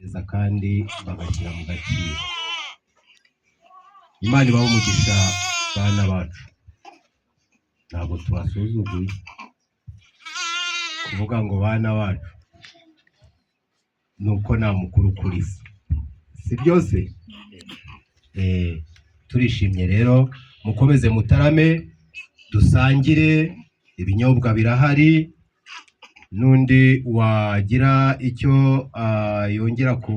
eza kandi bagashyira mu gaciro. Imana ibahe umugisha bana bacu, ntabwo tubasuzuguye kuvuga ngo bana bacu nuko nta mukuru kuri se, si byose. Turishimye rero, mukomeze mutarame, dusangire, ibinyobwa birahari, n'undi wagira icyo yongera ku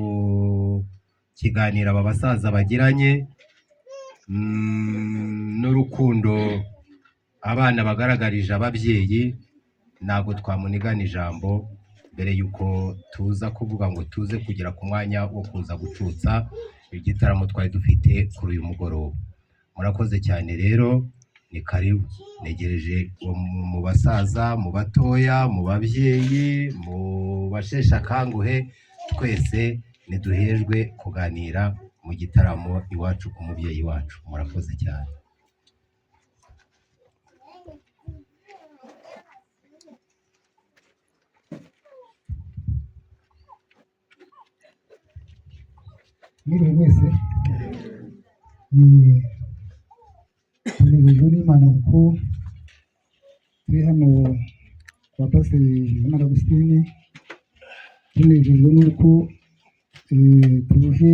kiganiro aba basaza bagiranye, n'urukundo abana bagaragarije ababyeyi, ntabwo twamunigana ijambo mbere yuko tuza kuvuga ngo tuze kugera ku mwanya wo kuza gucutsa igitaramo twari dufite kuri uyu mugoroba. Murakoze cyane rero, ni karibu, negereje mu basaza, mu batoya, mu babyeyi, mu basheshe akanguhe, twese niduhejwe kuganira mu gitaramo iwacu ku mubyeyi wacu. Murakoze cyane. Mwiriwe mwese, tunejejwe n'Imana kuko turi hano kwa Pasiteri Bizimana Agusitini, tunejejwe n'uko tuje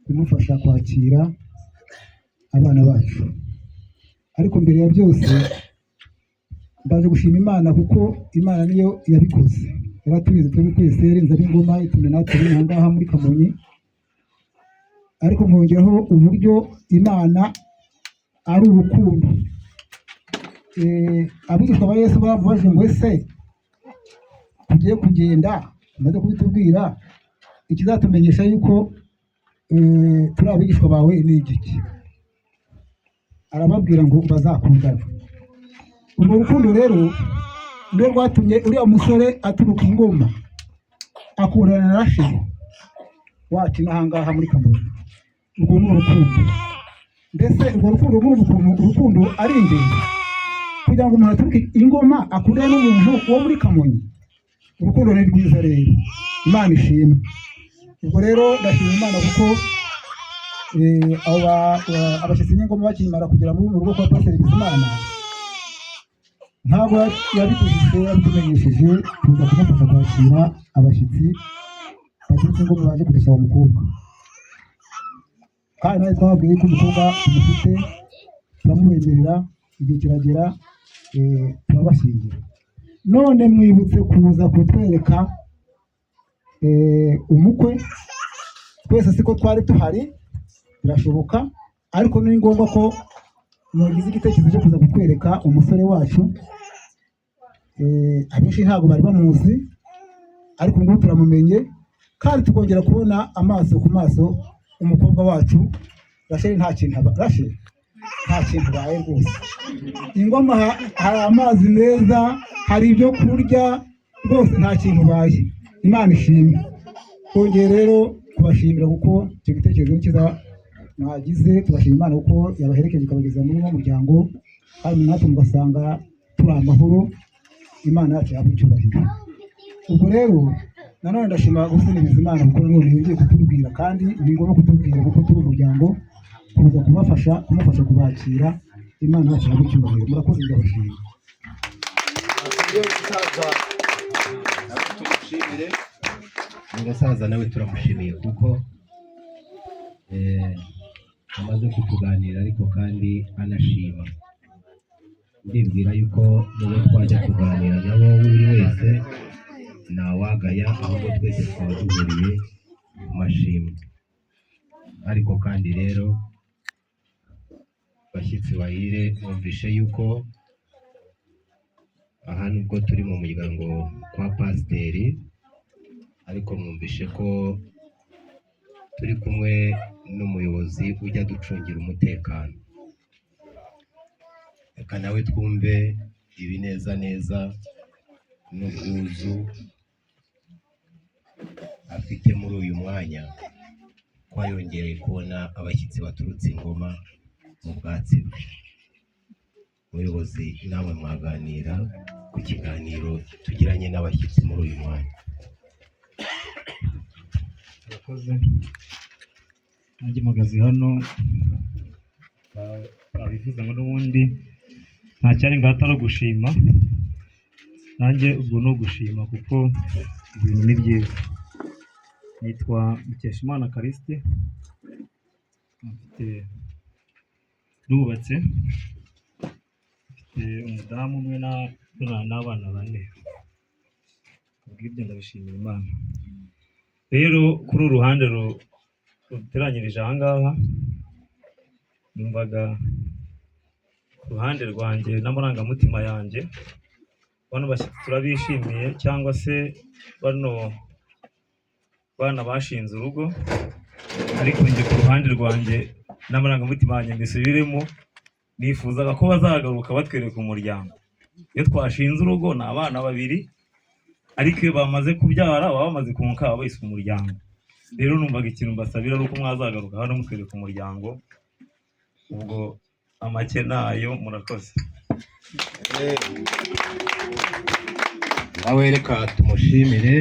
kumufasha kwakira abana bacu. Ariko mbere ya byose ndaje gushima Imana kuko Imana niyo yabikoze, yaratubizi twebwe twese, yarenze ab'ingoma itumye natwe turi aha ngaha muri Kamonyi. Ariko nkongeraho uburyo Imana ari urukundo. Abigishwa ba Yesu bavuze ngo ese tugiye kugenda, tumaze kubitubwira, ikizatumenyesha yuko turi abigishwa bawe ni igiki? Arababwira ngo bazakundana. Urwo rukundo rero nirwo rwatumye uriya musore aturuka ingoma akundana na Rasheli wacu n'aha ngaha muri Kamonyi. Urwo ni urukundo. Mbese urwo rukundo urukundo ari ingenzi kugira ngo umuntu aturuke ingoma akundane n'umuntu wo muri Kamonyi. Urukundo ni rwiza rero, Imana ishimwe. Ubwo rero ndashima Imana kuko abashyitsi n'ingoma bakimara kugera mu rugo kwa Pasiteri Bizimana, ntabwo yabitujije, yabitumenyesheje tuza kumufasha kwakira abashyitsi baturutse ingoma baje kudusaba umukobwa. Kandi nawe twababwiye ko umukobwa tumufite, turamwemerera, igihe kiragera turabashyingira. None mwibutse kuza kutwereka umukwe, twese siko twari tuhari, birashoboka, ariko ni ngombwa ko mwagize igitekerezo cyo kuza kutwereka umusore wacu. Abenshi ntabwo bari bamuzi, ariko ngo turamumenye, kandi tukongera kubona amaso ku maso umukobwa wacu. Rasheli nta kintu baye rwose. Ingoma hari amazi meza, hari ibyo kurya, rwose nta kintu baye. Imana ishimwe. Twongeye rero kubashimira kuko icyo gitekerezo cyiza mwagize, tubashima Imana kuko yabaherekeje ikabageza muri uwo muryango, kandi natwe mugasanga turi amahoro. Imana yacu yahabwa icyubahiro. Ubwo rero nanone ndashima Agusitini Bizimana kuko nanone yongeye kutubwira, kandi ni ngombwa kutubwira kuko turi umuryango, kuza kumufasha kubakira. Imana yacu yahabwa icyubahiro. Murakoze, ndabashimira. Umusaza nawe turamushimiye kuko amaze kutuganira, ariko kandi anashima. Ndibwira yuko n'uwo twajya kuganira nabo buri wese ntawagaya, ahubwo twese twaba duhuriye mu mashimwe. Ariko kandi rero bashyitsi bahire, mwumvishe yuko aha nubwo turi mu muryango kwa Pasiteri, ariko mwumvishe ko turi kumwe n'umuyobozi ujya ducungira umutekano. Reka nawe twumve ibinezaneza n'ubwuzu afite muri uyu mwanya, ko yongereye kubona abashyitsi baturutse ingoma mu bwatsi bwe. Umuyobozi, namwe mwaganira ku kiganiro tugiranye n'abashyitsi muri uyu mwanya. murakoze. Nanjye mpagaze hano babivuze ngo n'ubundi nta cyari ngata no gushima, nanjye ubwo no gushima kuko ibintu ni byiza. Nitwa Mukeshimana Callixte, nubatse, mfite umudamu umwe n'abana bane, kubw'ibyo ndabishimira Imana. Rero kuri uru ruhande ruteranyirije aha ngaha, numvaga ku ruhande rwanjye n'amarangamutima yanjye bano bashyitsi turabishimiye, cyangwa se bano bana bashinze urugo, ariko njye ku ruhande rwanjye n'amarangamutima yanjye mbisubiremo, nifuzaga ko bazagaruka batwereka umuryango. Iyo twashinze urugo ni abana babiri, ariko iyo bamaze kubyara baba bamaze kunguka, baba bise umuryango. Rero numvaga ikintu mbasabira ari uko mwazagaruka hano mutwereka umuryango, ubwo amake nayo. Murakoze. nawe reka tumushimire.